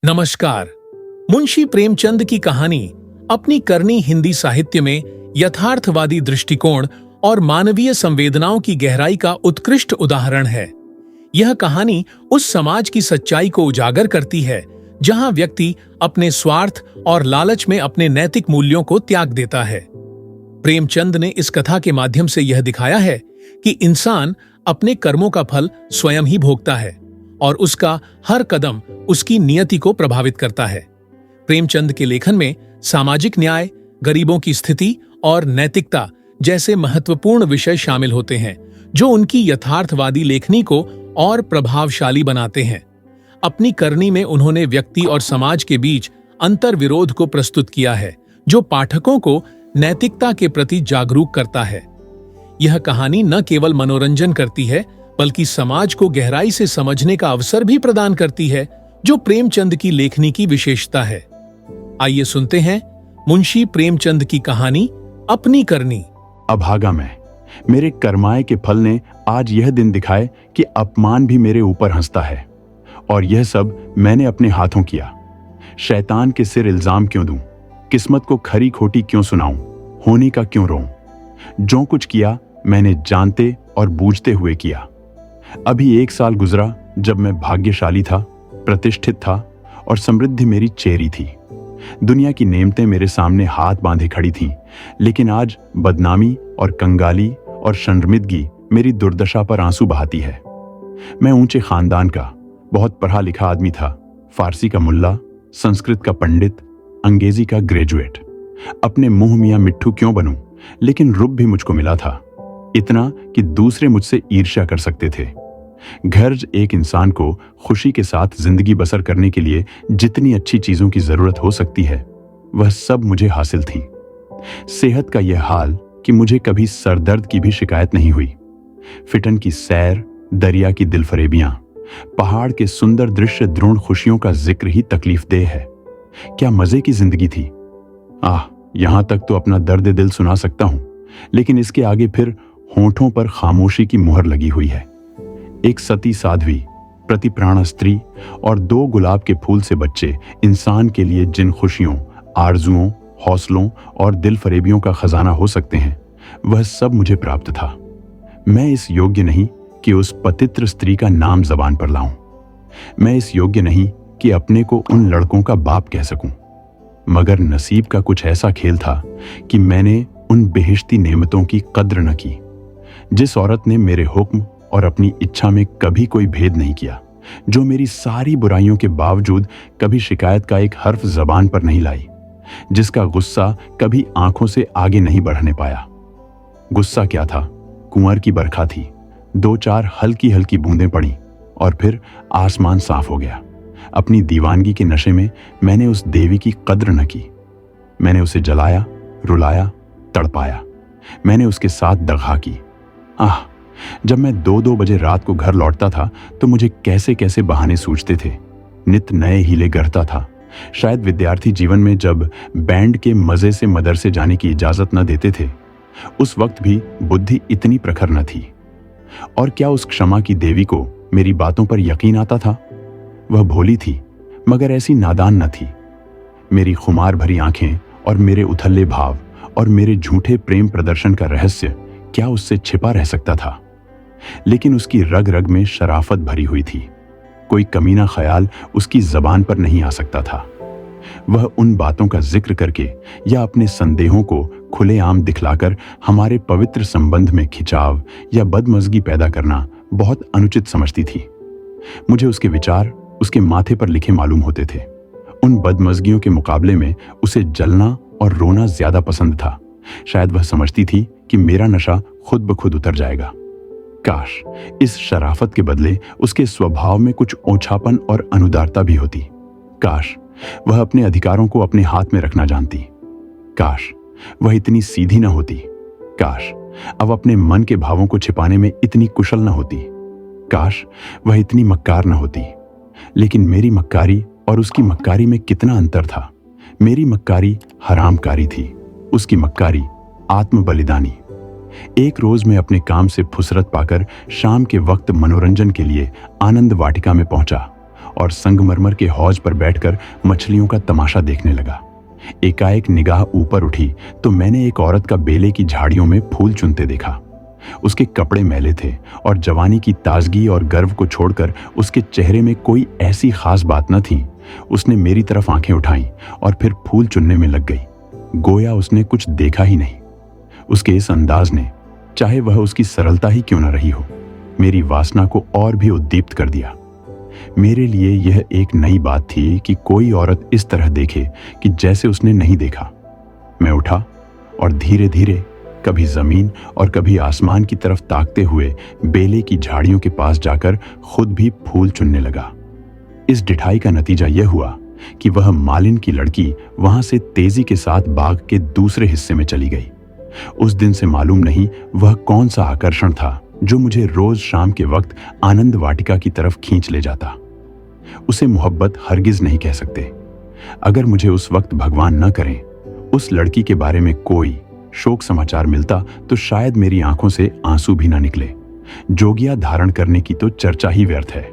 नमस्कार। मुंशी प्रेमचंद की कहानी अपनी करनी हिंदी साहित्य में यथार्थवादी दृष्टिकोण और मानवीय संवेदनाओं की गहराई का उत्कृष्ट उदाहरण है। यह कहानी उस समाज की सच्चाई को उजागर करती है जहां व्यक्ति अपने स्वार्थ और लालच में अपने नैतिक मूल्यों को त्याग देता है। प्रेमचंद ने इस कथा के माध्यम से यह दिखाया है कि इंसान अपने कर्मों का फल स्वयं ही भोगता है और उसका हर कदम उसकी नियति को प्रभावित करता है। प्रेमचंद के लेखन में सामाजिक न्याय, गरीबों की स्थिति और नैतिकता जैसे महत्वपूर्ण विषय शामिल होते हैं जो उनकी यथार्थवादी लेखनी को और प्रभावशाली बनाते हैं। अपनी करनी में उन्होंने व्यक्ति और समाज के बीच अंतर विरोध को प्रस्तुत किया है जो पाठकों को नैतिकता के प्रति जागरूक करता है। यह कहानी न केवल मनोरंजन करती है बल्कि समाज को गहराई से समझने का अवसर भी प्रदान करती है, जो प्रेमचंद की लेखनी की विशेषता है। आइए सुनते हैं मुंशी प्रेमचंद की कहानी अपनी करनी। अभागा मैं, मेरे कर्माए के फल ने आज यह दिन दिखाए कि अपमान भी मेरे ऊपर हंसता है, और यह सब मैंने अपने हाथों किया। शैतान के सिर इल्जाम क्यों दूं? किस्मत को खरी खोटी क्यों सुनाऊं? होने का क्यों रोऊं? जो कुछ किया मैंने जानते और बूझते हुए किया। अभी 1 साल गुजरा जब मैं भाग्यशाली था, प्रतिष्ठित था और समृद्धि मेरी चेरी थी। दुनिया की नेमतें मेरे सामने हाथ बांधे खड़ी थीं, लेकिन आज बदनामी और कंगाली और शर्मिंदगी मेरी दुर्दशा पर आंसू बहाती है। मैं ऊंचे खानदान का बहुत पढ़ा लिखा आदमी था, फारसी का मुल्ला, संस्कृत का पंडित, अंग्रेजी का ग्रेजुएट। अपने मुंह मियां मिट्ठू क्यों बनूं, लेकिन रुब भी मुझको मिला था, इतना कि दूसरे मुझसे ईर्ष्या कर सकते थे। गर्ज एक इंसान को खुशी के साथ जिंदगी बसर करने के लिए जितनी अच्छी चीजों की जरूरत हो सकती है, वह सब मुझे हासिल थी। सेहत का यह हाल कि मुझे कभी सरदर्द की भी शिकायत नहीं हुई। फिटन की सैर, दरिया की दिलफरेबियां, पहाड़ के सुंदर दृश्य द्रोण खुशियों का जिक्र ही तकलीफदेह है। क्या मजे की जिंदगी थी। यहां तक तो अपना दर्द दिल सुना सकता हूं, लेकिन इसके आगे फिर होठों पर खामोशी की मुहर लगी हुई है। एक सती साध्वी, प्रतिप्राण स्त्री और 2 गुलाब के फूल से बच्चे इंसान के लिए जिन खुशियों, आरजुओं, हौसलों और दिल फरेबियों का खजाना हो सकते हैं, वह सब मुझे प्राप्त था। मैं इस योग्य नहीं कि उस पतित्र स्त्री का नाम जबान पर लाऊं। मैं इस योग्य नहीं कि अपने को उन लड़कों का बाप कह सकूं। मगर नसीब का कुछ ऐसा खेल था कि मैंने उन बेहिश्ती नेमतों की कद्र न की। जिस औरत ने मेरे हुक्म और अपनी इच्छा में कभी कोई भेद नहीं किया, जो मेरी सारी बुराइयों के बावजूद कभी शिकायत का एक हर्फ जबान पर नहीं लाई, जिसका गुस्सा कभी आंखों से आगे नहीं बढ़ने पाया। गुस्सा क्या था, कुंवर की बरखा थी। 2-4 हल्की हल्की बूंदें पड़ी और फिर आसमान साफ हो गया। अपनी दीवानगी के नशे में मैंने उस देवी की कद्र न की। मैंने उसे जलाया, रुलाया, तड़पाया। मैंने उसके साथ दगा की। जब मैं 2-2 बजे रात को घर लौटता था तो मुझे कैसे कैसे बहाने सूझते थे। नित नए हीले गढ़ता था। शायद विद्यार्थी जीवन में जब बैंड के मजे से मदरसे जाने की इजाजत न देते थे, उस वक्त भी बुद्धि इतनी प्रखर न थी। और क्या उस क्षमा की देवी को मेरी बातों पर यकीन आता था? वह भोली थी मगर ऐसी नादान न थी। मेरी खुमार भरी आंखें और मेरे उथल्ले भाव और मेरे झूठे प्रेम प्रदर्शन का रहस्य क्या उससे छिपा रह सकता था? लेकिन उसकी रग रग में शराफत भरी हुई थी। कोई कमीना ख्याल उसकी जबान पर नहीं आ सकता था। वह उन बातों का जिक्र करके या अपने संदेहों को खुलेआम दिखलाकर हमारे पवित्र संबंध में खिंचाव या बदमज़गी पैदा करना बहुत अनुचित समझती थी। मुझे उसके विचार उसके माथे पर लिखे मालूम होते थे। उन बदमज़गियों के मुकाबले में उसे जलना और रोना ज्यादा पसंद था। शायद वह समझती थी कि मेरा नशा खुद ब खुद उतर जाएगा। काश इस शराफत के बदले उसके स्वभाव में कुछ ओछापन और अनुदारता भी होती। काश वह अपने अधिकारों को अपने हाथ में रखना जानती। काश वह इतनी सीधी न होती। काश अब अपने मन के भावों को छिपाने में इतनी कुशल न होती। काश वह इतनी मक्कार न होती। लेकिन मेरी मक्कारी और उसकी मक्कारी में कितना अंतर था। मेरी मक्कारी हरामकारी थी, उसकी मक्कारी आत्म बलिदानी। एक रोज मैं अपने काम से फुसरत पाकर शाम के वक्त मनोरंजन के लिए आनंद वाटिका में पहुंचा और संगमरमर के हौज पर बैठकर मछलियों का तमाशा देखने लगा। एकाएक निगाह ऊपर उठी तो मैंने एक औरत का बेले की झाड़ियों में फूल चुनते देखा। उसके कपड़े मैले थे और जवानी की ताजगी और गर्व को छोड़कर उसके चेहरे में कोई ऐसी खास बात न थी। उसने मेरी तरफ आंखें उठाईं और फिर फूल चुनने में लग गई, गोया उसने कुछ देखा ही नहीं। उसके इस अंदाज ने, चाहे वह उसकी सरलता ही क्यों न रही हो, मेरी वासना को और भी उद्दीप्त कर दिया। मेरे लिए यह एक नई बात थी कि कोई औरत इस तरह देखे कि जैसे उसने नहीं देखा। मैं उठा और धीरे धीरे कभी जमीन और कभी आसमान की तरफ ताकते हुए बेले की झाड़ियों के पास जाकर खुद भी फूल चुनने लगा। इस डिठाई का नतीजा यह हुआ कि वह मालिन की लड़की वहां से तेजी के साथ बाग के दूसरे हिस्से में चली गई। उस दिन से मालूम नहीं वह कौन सा आकर्षण था जो मुझे रोज शाम के वक्त आनंद वाटिका की तरफ खींच ले जाता। उसे मोहब्बत हरगिज नहीं कह सकते। अगर मुझे उस वक्त भगवान न करें उस लड़की के बारे में कोई शोक समाचार मिलता तो शायद मेरी आंखों से आंसू भी ना निकले। जोगिया धारण करने की तो चर्चा ही व्यर्थ है।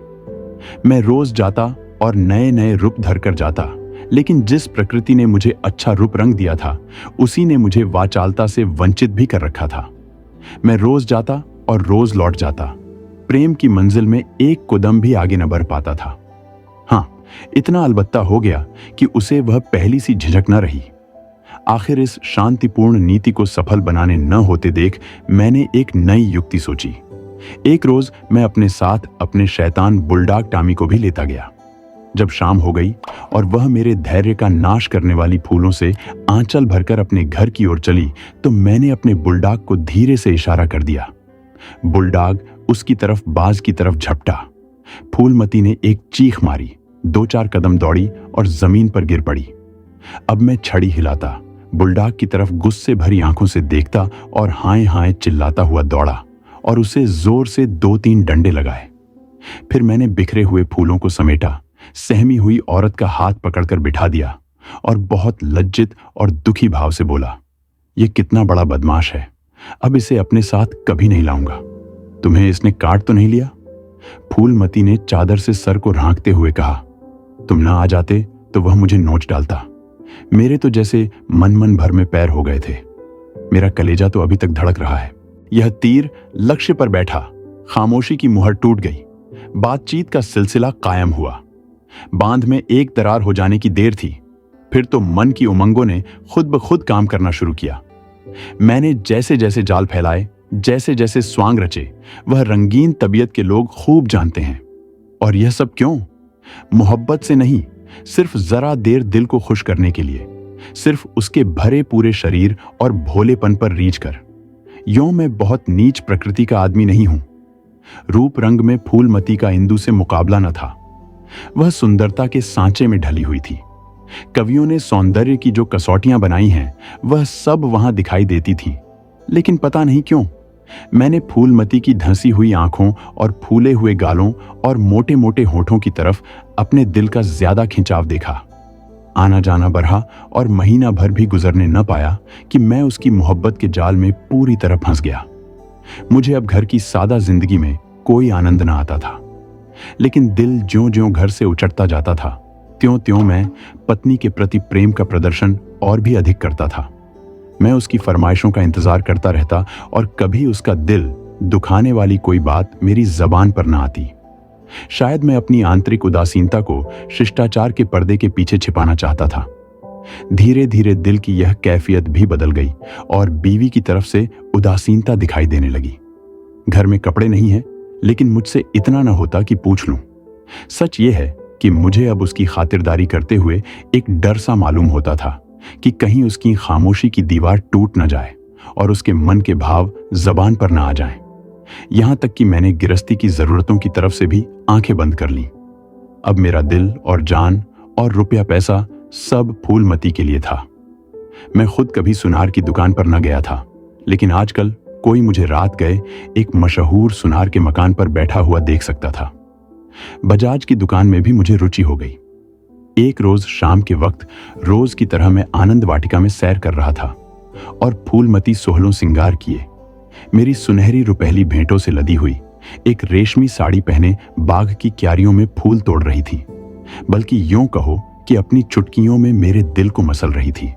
मैं रोज जाता और नए नए रूप धरकर जाता, लेकिन जिस प्रकृति ने मुझे अच्छा रूप रंग दिया था उसी ने मुझे वाचालता से वंचित भी कर रखा था। मैं रोज जाता और रोज लौट जाता, प्रेम की मंजिल में एक कदम भी आगे न बढ़ पाता था। हाँ, इतना अलबत्ता हो गया कि उसे वह पहली सी झिझक न रही। आखिर इस शांतिपूर्ण नीति को सफल बनाने न होते देख मैंने एक नई युक्ति सोची। एक रोज मैं अपने साथ अपने शैतान बुलडॉग टॉमी को भी लेता गया। जब शाम हो गई और वह मेरे धैर्य का नाश करने वाली फूलों से आंचल भरकर अपने घर की ओर चली तो मैंने अपने बुलडॉग को धीरे से इशारा कर दिया। बुलडॉग उसकी तरफ बाज की तरफ झपटा। फूलमती ने एक चीख मारी, 2-4 कदम दौड़ी और जमीन पर गिर पड़ी। अब मैं छड़ी हिलाता, बुलडॉग की तरफ गुस्से भरी आंखों से देखता और हाय हाय चिल्लाता हुआ दौड़ा और उसे जोर से 2-3 डंडे लगाए। फिर मैंने बिखरे हुए फूलों को समेटा, सहमी हुई औरत का हाथ पकड़कर बिठा दिया और बहुत लज्जित और दुखी भाव से बोला, यह कितना बड़ा बदमाश है, अब इसे अपने साथ कभी नहीं लाऊंगा। तुम्हें इसने काट तो नहीं लिया? फूलमती ने चादर से सर को रांकते हुए कहा, तुम ना आ जाते तो वह मुझे नोच डालता। मेरे तो जैसे मन भर में पैर हो गए थे। मेरा कलेजा तो अभी तक धड़क रहा है। यह तीर लक्ष्य पर बैठा, खामोशी की मुहर टूट गई। बातचीत का सिलसिला कायम हुआ। बांध में एक दरार हो जाने की देर थी, फिर तो मन की उमंगों ने खुद ब खुद काम करना शुरू किया। मैंने जैसे जैसे जाल फैलाए, जैसे जैसे स्वांग रचे, वह रंगीन तबीयत के लोग खूब जानते हैं। और यह सब क्यों? मोहब्बत से नहीं, सिर्फ जरा देर दिल को खुश करने के लिए, सिर्फ उसके भरे पूरे शरीर और भोलेपन पर रीझ कर। यों मैं बहुत नीच प्रकृति का आदमी नहीं हूं। रूप रंग में फूलमती का इंदु से मुकाबला न था। वह सुंदरता के सांचे में ढली हुई थी। कवियों ने सौंदर्य की जो कसौटियां बनाई हैं वह सब वहां दिखाई देती थी, लेकिन पता नहीं क्यों मैंने फूलमती की धंसी हुई आंखों और फूले हुए गालों और मोटे मोटे होठों की तरफ अपने दिल का ज्यादा खिंचाव देखा। आना जाना बढ़ा और महीना भर भी गुजरने न पाया कि मैं उसकी मोहब्बत के जाल में पूरी तरह फंस गया। मुझे अब घर की सादा जिंदगी में कोई आनंद न आता था, लेकिन दिल ज्यों-ज्यों घर से उचटता जाता था त्यों-त्यों मैं पत्नी के प्रति प्रेम का प्रदर्शन और भी अधिक करता था। मैं उसकी फरमाइशों का इंतजार करता रहता और कभी उसका दिल दुखाने वाली कोई बात मेरी जबान पर न आती। शायद मैं अपनी आंतरिक उदासीनता को शिष्टाचार के पर्दे के पीछे छिपाना चाहता था। धीरे धीरे दिल की यह कैफियत भी बदल गई और बीवी की तरफ से उदासीनता दिखाई देने लगी। घर में कपड़े नहीं हैं, लेकिन मुझसे इतना न होता कि पूछ लूं। सच यह है कि मुझे अब उसकी खातिरदारी करते हुए एक डर सा मालूम होता था कि कहीं उसकी खामोशी की दीवार टूट न जाए और उसके मन के भाव जबान पर न आ जाएं। यहां तक कि मैंने गिरस्ती की जरूरतों की तरफ से भी आंखें बंद कर लीं। अब मेरा दिल और जान और रुपया पैसा सब फूलमती के लिए था। मैं खुद कभी सुनार की दुकान पर न गया था, लेकिन आजकल कोई मुझे रात गए एक मशहूर सुनार के मकान पर बैठा हुआ देख सकता था। बजाज की दुकान में भी मुझे रुचि हो गई। एक रोज शाम के वक्त रोज की तरह मैं आनंद वाटिका में सैर कर रहा था और फूलमती सोहलों सिंगार किए, मेरी सुनहरी रुपहली भेंटों से लदी हुई एक रेशमी साड़ी पहने बाग की क्यारियों में फूल तोड़ रही थी। बल्कि यूं कहो कि अपनी चुटकियों में मेरे दिल को मसल रही थी।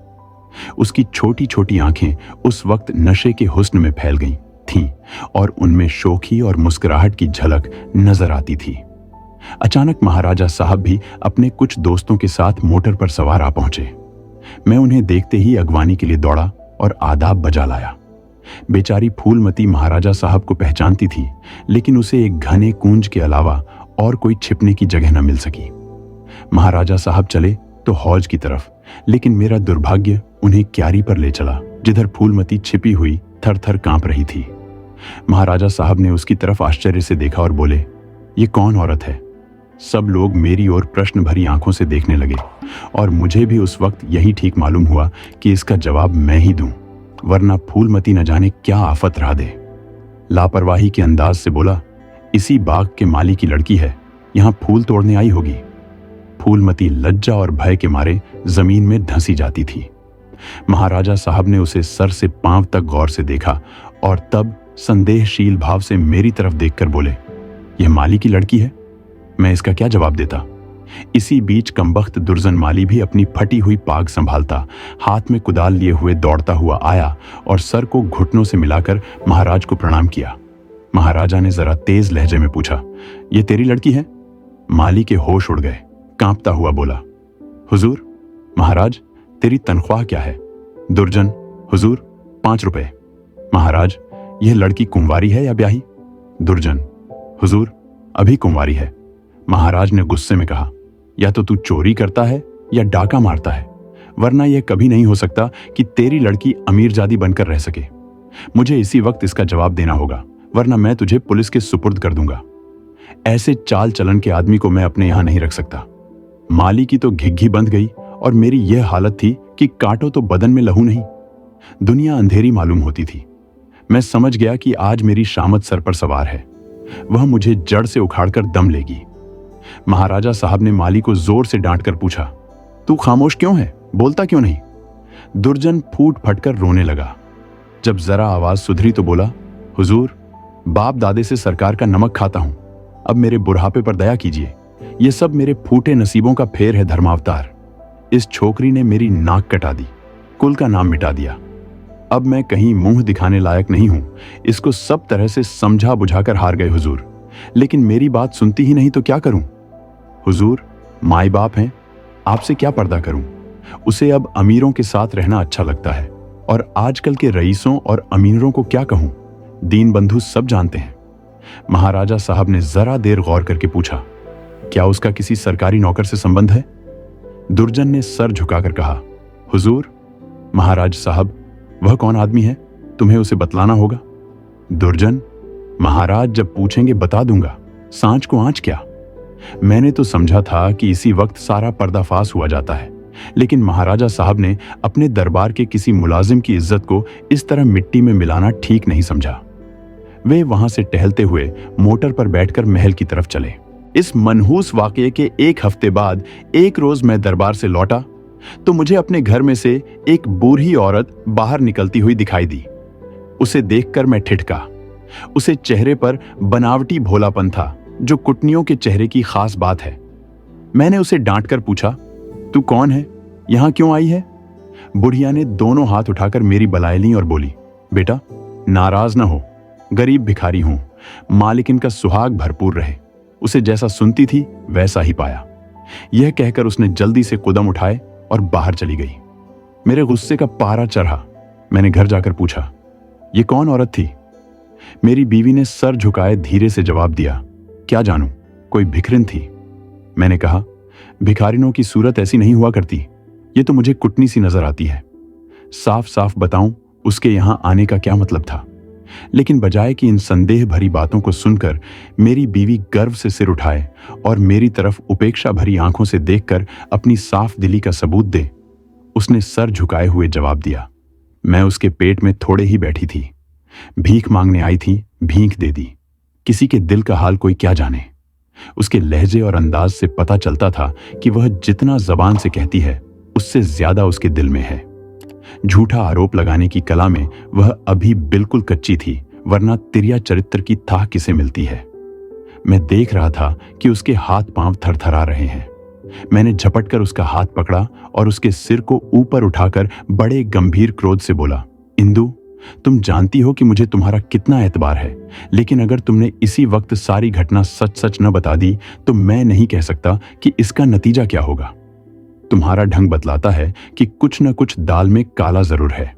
उसकी छोटी छोटी आंखें उस वक्त नशे के हुस्न में फैल गईं थीं और उनमें शोखी और मुस्कुराहट की झलक नजर आती थी। अचानक महाराजा साहब भी अपने कुछ दोस्तों के साथ मोटर पर सवार आ पहुंचे। मैं उन्हें देखते ही अगवानी के लिए दौड़ा और आदाब बजा लाया। बेचारी फूलमती महाराजा साहब को पहचानती थी, लेकिन उसे एक घने कूंज के अलावा और कोई छिपने की जगह न मिल सकी। महाराजा साहब चले तो हौज की तरफ, लेकिन मेरा दुर्भाग्य उन्हें क्यारी पर ले चला, जिधर फूलमती छिपी हुई थर थर कांप रही थी। महाराजा साहब ने उसकी तरफ आश्चर्य से देखा और बोले, ये कौन औरत है? सब लोग मेरी ओर प्रश्न भरी आंखों से देखने लगे और मुझे भी उस वक्त यही ठीक मालूम हुआ कि इसका जवाब मैं ही दूं, वरना फूलमती न जाने क्या आफत रहा दे। लापरवाही के अंदाज से बोला, इसी बाग के माली की लड़की है, यहां फूल तोड़ने आई होगी। फूलमती लज्जा और भय के मारे जमीन में धंसी जाती थी। महाराजा साहब ने उसे सर से पांव तक गौर से देखा और तब संदेहशील भाव से मेरी तरफ देखकर बोले, यह माली की लड़की है? मैं इसका क्या जवाब देता? इसी बीच कमबख्त दुर्जन माली भी अपनी फटी हुई पाग संभालता हाथ में कुदाल लिए हुए दौड़ता हुआ आया और सर को घुटनों से मिलाकर महाराज को प्रणाम किया। महाराजा ने जरा तेज लहजे में पूछा, ये तेरी लड़की है? माली के होश उड़ गए। कांपता हुआ बोला, हुजूर। महाराज, तेरी तनख्वाह क्या है? दुर्जन, हुजूर 5 रुपए। महाराज, यह लड़की कुंवारी है या ब्याही? दुर्जन, हुजूर अभी कुंवारी है। महाराज ने गुस्से में कहा, या तो तू चोरी करता है या डाका मारता है, वरना यह कभी नहीं हो सकता कि तेरी लड़की अमीरजादी बनकर रह सके। मुझे इसी वक्त इसका जवाब देना होगा, वरना मैं तुझे पुलिस के सुपुर्द कर दूंगा। ऐसे चाल चलन के आदमी को मैं अपने यहां नहीं रख सकता। माली की तो घिघी बंध गई और मेरी यह हालत थी कि काटो तो बदन में लहू नहीं। दुनिया अंधेरी मालूम होती थी। मैं समझ गया कि आज मेरी शामत सर पर सवार है, वह मुझे जड़ से उखाड़कर दम लेगी। महाराजा साहब ने माली को जोर से डांट कर पूछा, तू खामोश क्यों है? बोलता क्यों नहीं? दुर्जन फूट फटकर रोने लगा। जब जरा आवाज सुधरी तो बोला, हुजूर बाप दादे से सरकार का नमक खाता हूं, अब मेरे बुढ़ापे पर दया कीजिए। यह सब मेरे फूटे नसीबों का फेर है धर्मावतार। इस छोकरी ने मेरी नाक कटा दी, कुल का नाम मिटा दिया। अब मैं कहीं मुंह दिखाने लायक नहीं हूं। इसको सब तरह से समझा बुझाकर हार गए हुजूर, लेकिन मेरी बात सुनती ही नहीं तो क्या करूं? हुजूर माई बाप हैं, आपसे क्या पर्दा करूं? उसे अब अमीरों के साथ रहना अच्छा लगता है, और आजकल के रईसों और अमीरों को क्या कहूं? दीन बंधु सब जानते हैं। महाराजा साहब ने जरा देर गौर करके पूछा, क्या उसका किसी सरकारी नौकर से संबंध है? दुर्जन ने सर झुकाकर कहा, हुजूर। महाराज साहब, वह कौन आदमी है? तुम्हें उसे बतलाना होगा। दुर्जन, महाराज जब पूछेंगे बता दूंगा, सांच को आंच क्या। मैंने तो समझा था कि इसी वक्त सारा पर्दाफाश हुआ जाता है, लेकिन महाराजा साहब ने अपने दरबार के किसी मुलाजिम की इज्जत को इस तरह मिट्टी में मिलाना ठीक नहीं समझा। वे वहां से टहलते हुए मोटर पर बैठकर महल की तरफ चले। इस मनहूस वाकये के 1 हफ्ते बाद एक रोज मैं दरबार से लौटा तो मुझे अपने घर में से एक बूढ़ी औरत बाहर निकलती हुई दिखाई दी। उसे देखकर मैं ठिठका। उसे चेहरे पर बनावटी भोलापन था, जो कुटनियों के चेहरे की खास बात है। मैंने उसे डांटकर पूछा, तू कौन है? यहां क्यों आई है? बुढ़िया ने दोनों हाथ उठाकर मेरी बलाई ली और बोली, बेटा नाराज ना हो, गरीब भिखारी हूं, मालिक इनका सुहाग भरपूर रहे। उसे जैसा सुनती थी वैसा ही पाया। यह कहकर उसने जल्दी से कदम उठाए और बाहर चली गई। मेरे गुस्से का पारा चढ़ा। मैंने घर जाकर पूछा, यह कौन औरत थी? मेरी बीवी ने सर झुकाए धीरे से जवाब दिया, क्या जानूं, कोई भिखरिन थी। मैंने कहा, भिखारिनों की सूरत ऐसी नहीं हुआ करती, ये तो मुझे कुटनी सी नजर आती है। साफ साफ बताऊं उसके यहां आने का क्या मतलब था। लेकिन बजाय कि इन संदेह भरी बातों को सुनकर मेरी बीवी गर्व से सिर उठाए और मेरी तरफ उपेक्षा भरी आंखों से देखकर अपनी साफ दिली का सबूत दे, उसने सर झुकाए हुए जवाब दिया, मैं उसके पेट में थोड़े ही बैठी थी, भीख मांगने आई थी, भीख दे दी। किसी के दिल का हाल कोई क्या जाने। उसके लहजे और अंदाज से पता चलता था कि वह जितना जबान से कहती है उससे ज्यादा उसके दिल में है। झूठा आरोप लगाने की कला में वह अभी बिल्कुल कच्ची थी, वरना तिरिया चरित्र की थाह किसे मिलती है। मैं देख रहा था कि उसके हाथ पांव थरथरा रहे हैं। मैंने झपट कर उसका हाथ पकड़ा और उसके सिर को ऊपर उठाकर बड़े गंभीर क्रोध से बोला, इंदु, तुम जानती हो कि मुझे तुम्हारा कितना एतबार है, लेकिन अगर तुमने इसी वक्त सारी घटना सच सच न बता दी तो मैं नहीं कह सकता कि इसका नतीजा क्या होगा। तुम्हारा ढंग बतलाता है कि कुछ न कुछ दाल में काला जरूर है।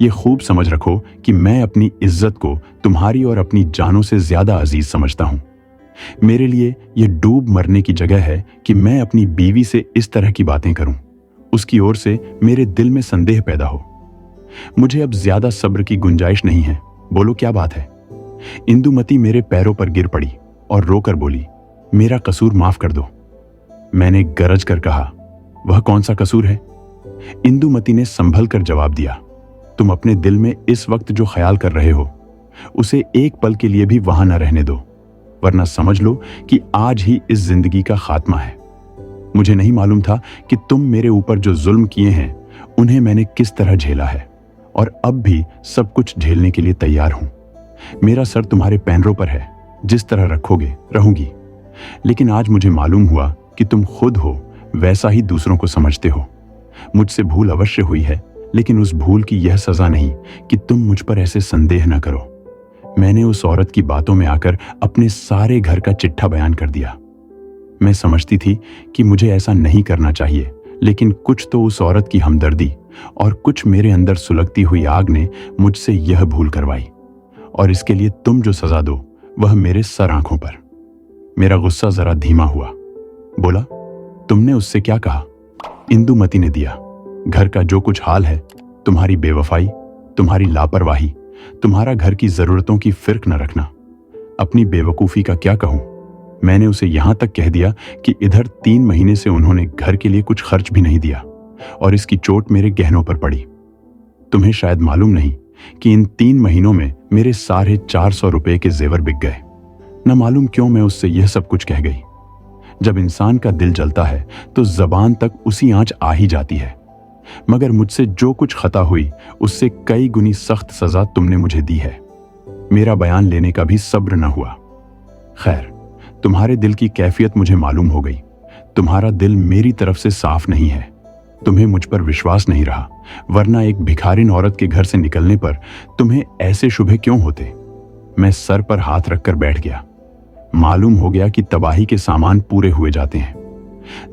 ये खूब समझ रखो कि मैं अपनी इज्जत को तुम्हारी और अपनी जानों से ज्यादा अजीज समझता हूं। मेरे लिए यह डूब मरने की जगह है कि मैं अपनी बीवी से इस तरह की बातें करूं, उसकी ओर से मेरे दिल में संदेह पैदा हो। मुझे अब ज्यादा सब्र की गुंजाइश नहीं है, बोलो क्या बात है। इंदुमती मेरे पैरों पर गिर पड़ी और रोकर बोली, मेरा कसूर माफ कर दो। मैंने गरज कर कहा, वह कौन सा कसूर है? इंदुमती ने संभल कर जवाब दिया, तुम अपने दिल में इस वक्त जो ख्याल कर रहे हो उसे एक पल के लिए भी वहां न रहने दो, वरना समझ लो कि आज ही इस जिंदगी का खात्मा है। मुझे नहीं मालूम था कि तुम मेरे ऊपर जो जुल्म किए हैं उन्हें मैंने किस तरह झेला है, और अब भी सब कुछ झेलने के लिए तैयार हूं। मेरा सर तुम्हारे पैरों पर है, जिस तरह रखोगे रहूंगी। लेकिन आज मुझे मालूम हुआ कि तुम खुद हो वैसा ही दूसरों को समझते हो। मुझसे भूल अवश्य हुई है, लेकिन उस भूल की यह सजा नहीं कि तुम मुझ पर ऐसे संदेह न करो। मैंने उस औरत की बातों में आकर अपने सारे घर का चिट्ठा बयान कर दिया। मैं समझती थी कि मुझे ऐसा नहीं करना चाहिए, लेकिन कुछ तो उस औरत की हमदर्दी और कुछ मेरे अंदर सुलगती हुई आग ने मुझसे यह भूल करवाई, और इसके लिए तुम जो सजा दो वह मेरे सर आंखों पर। मेरा गुस्सा जरा धीमा हुआ। बोला, तुमने उससे क्या कहा? इंदुमती ने दिया, घर का जो कुछ हाल है, तुम्हारी बेवफाई, तुम्हारी लापरवाही, तुम्हारा घर की जरूरतों की फिक्र न रखना। अपनी बेवकूफी का क्या कहूं? मैंने उसे यहां तक कह दिया कि इधर 3 महीने से उन्होंने घर के लिए कुछ खर्च भी नहीं दिया, और इसकी चोट मेरे गहनों पर पड़ी। तुम्हें शायद मालूम नहीं कि इन 3 महीनों में मेरे साढ़े 400 रुपए के जेवर बिक गए। न मालूम क्यों मैं उससे यह सब कुछ कह गई। जब इंसान का दिल जलता है तो जबान तक उसी आंच आ ही जाती है। मगर मुझसे जो कुछ खता हुई उससे कई गुनी सख्त सजा तुमने मुझे दी है। मेरा बयान लेने का भी सब्र न हुआ। खैर, तुम्हारे दिल की कैफियत मुझे मालूम हो गई। तुम्हारा दिल मेरी तरफ से साफ नहीं है। तुम्हें मुझ पर विश्वास नहीं रहा, वरना एक भिखारिन औरत के घर से निकलने पर तुम्हें ऐसे शुभे क्यों होते? मैं सर पर हाथ रखकर बैठ गया। मालूम हो गया कि तबाही के सामान पूरे हुए जाते हैं।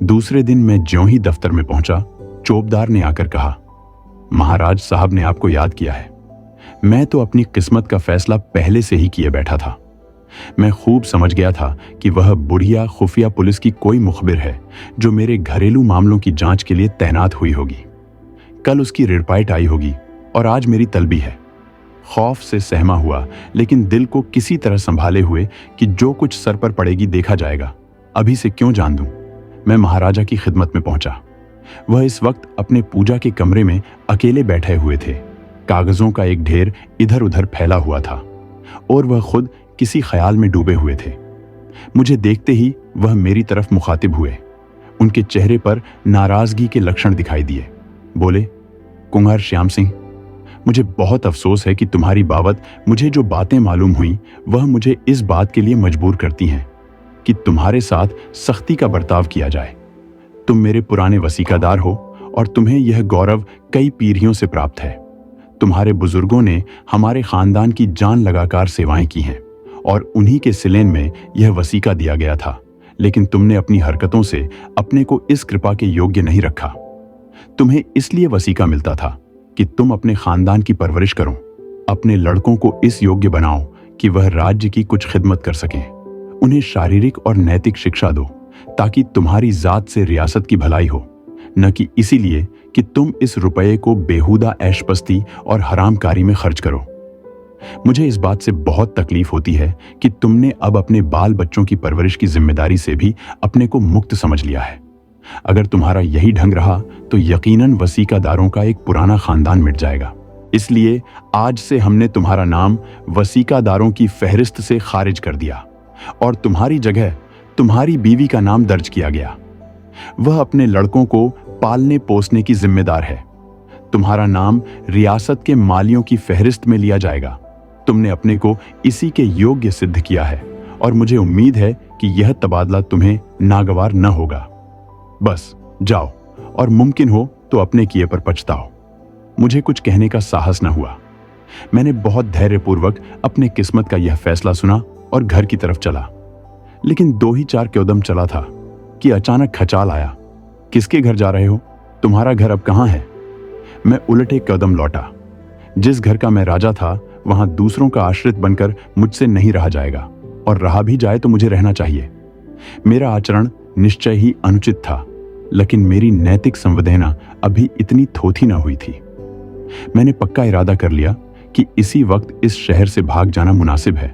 दूसरे दिन मैं ज्यों ही दफ्तर में पहुंचा, चौबदार ने आकर कहा, महाराज साहब ने आपको याद किया है। मैं तो अपनी किस्मत का फैसला पहले से ही किए बैठा था। मैं खूब समझ गया था कि वह बुढ़िया खुफिया पुलिस की कोई मुखबिर है जो मेरे घरेलू मामलों की जांच के लिए तैनात हुई होगी। कल उसकी रिपोर्ट आई होगी और आज मेरी तलबी है। खौफ से सहमा हुआ, लेकिन दिल को किसी तरह संभाले हुए कि जो कुछ सर पर पड़ेगी देखा जाएगा, अभी से क्यों जान दूं, मैं महाराजा की खिदमत में पहुंचा। वह इस वक्त अपने पूजा के कमरे में अकेले बैठे हुए थे। कागजों का एक ढेर इधर उधर फैला हुआ था और वह खुद किसी ख्याल में डूबे हुए थे। मुझे देखते ही वह मेरी तरफ मुखातिब हुए। उनके चेहरे पर नाराजगी के लक्षण दिखाई दिए। बोले, कुंवर श्याम सिंह, मुझे बहुत अफसोस है कि तुम्हारी बाबत मुझे जो बातें मालूम हुई वह मुझे इस बात के लिए मजबूर करती हैं कि तुम्हारे साथ सख्ती का बर्ताव किया जाए। तुम मेरे पुराने वसीकादार हो और तुम्हें यह गौरव कई पीढ़ियों से प्राप्त है। तुम्हारे बुजुर्गों ने हमारे खानदान की जान लगाकर सेवाएं की हैं और उन्हीं के सिलेन में यह वसीका दिया गया था, लेकिन तुमने अपनी हरकतों से अपने को इस कृपा के योग्य नहीं रखा। तुम्हें इसलिए वसीका मिलता था कि तुम अपने खानदान की परवरिश करो, अपने लड़कों को इस योग्य बनाओ कि वह राज्य की कुछ खिदमत कर सकें। उन्हें शारीरिक और नैतिक शिक्षा दो ताकि तुम्हारी जात से रियासत की भलाई हो, न कि इसीलिए कि तुम इस रुपये को बेहुदा ऐशपस्ती और हरामकारी में खर्च करो। मुझे इस बात से बहुत तकलीफ होती है कि तुमने अब अपने बाल बच्चों की परवरिश की जिम्मेदारी से भी अपने को मुक्त समझ लिया है। अगर तुम्हारा यही ढंग रहा तो यकीनन वसीकादारों का एक पुराना खानदान मिट जाएगा। इसलिए आज से हमने तुम्हारा नाम वसीकादारों की फहरिस्त से खारिज कर दिया और तुम्हारी जगह तुम्हारी बीवी का नाम दर्ज किया गया। वह अपने लड़कों को पालने पोसने की जिम्मेदार है। तुम्हारा नाम रियासत के मालियों की फहरिस्त में लिया जाएगा। तुमने अपने को इसी के योग्य सिद्ध किया है और मुझे उम्मीद है कि यह तबादला तुम्हें नागवार न होगा। बस जाओ और मुमकिन हो तो अपने किए पर पछताओ। मुझे कुछ कहने का साहस न हुआ। मैंने बहुत धैर्यपूर्वक अपने किस्मत का यह फैसला सुना और घर की तरफ चला। लेकिन 2 ही 4 कदम चला था कि अचानक खचाल आया। किसके घर जा रहे हो? तुम्हारा घर अब कहाँ है? मैं उलटे कदम लौटा। जिस घर का मैं राजा था वहां दूसरों का आश्रित बनकर मुझसे नहीं रहा जाएगा, और रहा भी जाए तो मुझे रहना चाहिए। मेरा आचरण निश्चय ही अनुचित था, लेकिन मेरी नैतिक संवेदना अभी इतनी थोथी न हुई थी। मैंने पक्का इरादा कर लिया कि इसी वक्त इस शहर से भाग जाना मुनासिब है,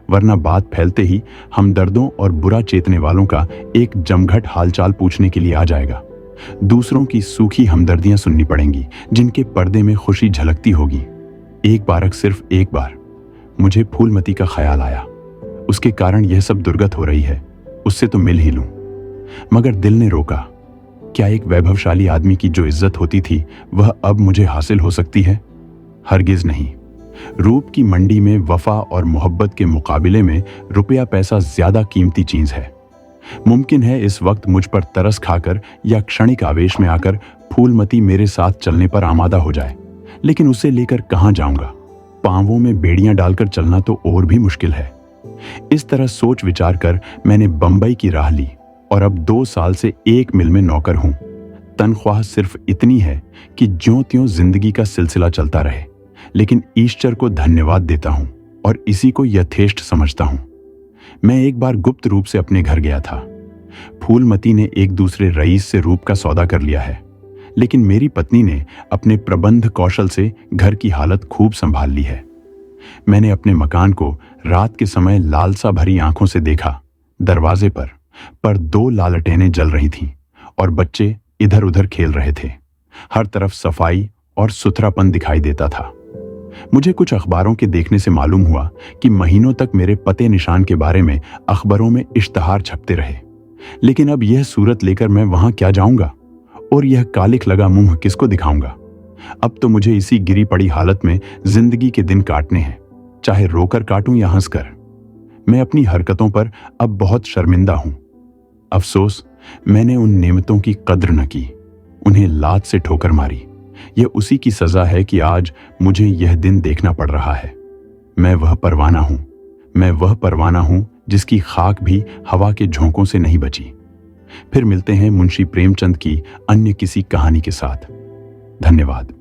वरना बात फैलते ही हमदर्दों और बुरा चेतने वालों का एक जमघट हालचाल पूछने के लिए आ जाएगा। दूसरों की सूखी हमदर्दियां सुननी पड़ेंगी, जिनके पर्दे में खुशी झलकती होगी। एक बारक सिर्फ एक बार मुझे फूलमती का ख्याल आया। उसके कारण यह सब दुर्गत हो रही है, उससे तो मिल ही लूं। मगर दिल ने रोका। क्या एक वैभवशाली आदमी की जो इज्जत होती थी वह अब मुझे हासिल हो सकती है? हरगिज नहीं। रूप की मंडी में वफा और मोहब्बत के मुकाबले में रुपया पैसा ज्यादा कीमती चीज है। मुमकिन है इस वक्त मुझ पर तरस खाकर या क्षणिक आवेश में आकर फूलमती मेरे साथ चलने पर आमादा हो जाए, लेकिन उसे लेकर कहां जाऊंगा? पांवों में बेड़ियां डालकर चलना तो और भी मुश्किल है। इस तरह सोच विचार कर मैंने बंबई की राह ली और अब 2 साल से एक मिल में नौकर हूं। तनख्वाह सिर्फ इतनी है कि ज्यों त्यों जिंदगी का सिलसिला चलता रहे, लेकिन ईश्वर को धन्यवाद देता हूं और इसी को यथेष्ट समझता हूं। मैं एक बार गुप्त रूप से अपने घर गया था। फूलमती ने एक दूसरे रईस से रूप का सौदा कर लिया है, लेकिन मेरी पत्नी ने अपने प्रबंध कौशल से घर की हालत खूब संभाल ली है। मैंने अपने मकान को रात के समय लालसा भरी आंखों से देखा। दरवाजे पर 2 लालटेनें जल रही थीं और बच्चे इधर उधर खेल रहे थे। हर तरफ सफाई और सुथरापन दिखाई देता था। मुझे कुछ अखबारों के देखने से मालूम हुआ कि महीनों तक मेरे पते निशान के बारे में अखबारों में इश्तहार छपते रहे, लेकिन अब यह सूरत लेकर मैं वहां क्या जाऊंगा और यह कालिख लगा मुंह किसको दिखाऊंगा? अब तो मुझे इसी गिरी पड़ी हालत में जिंदगी के दिन काटने हैं, चाहे रोकर काटूं या हंसकर। मैं अपनी हरकतों पर अब बहुत शर्मिंदा हूं। अफसोस, मैंने उन नेमतों की कद्र न की, उन्हें लात से ठोकर मारी। यह उसी की सजा है कि आज मुझे यह दिन देखना पड़ रहा है। मैं वह परवाना हूं जिसकी खाक भी हवा के झोंकों से नहीं बची। फिर मिलते हैं मुंशी प्रेमचंद की अन्य किसी कहानी के साथ। धन्यवाद।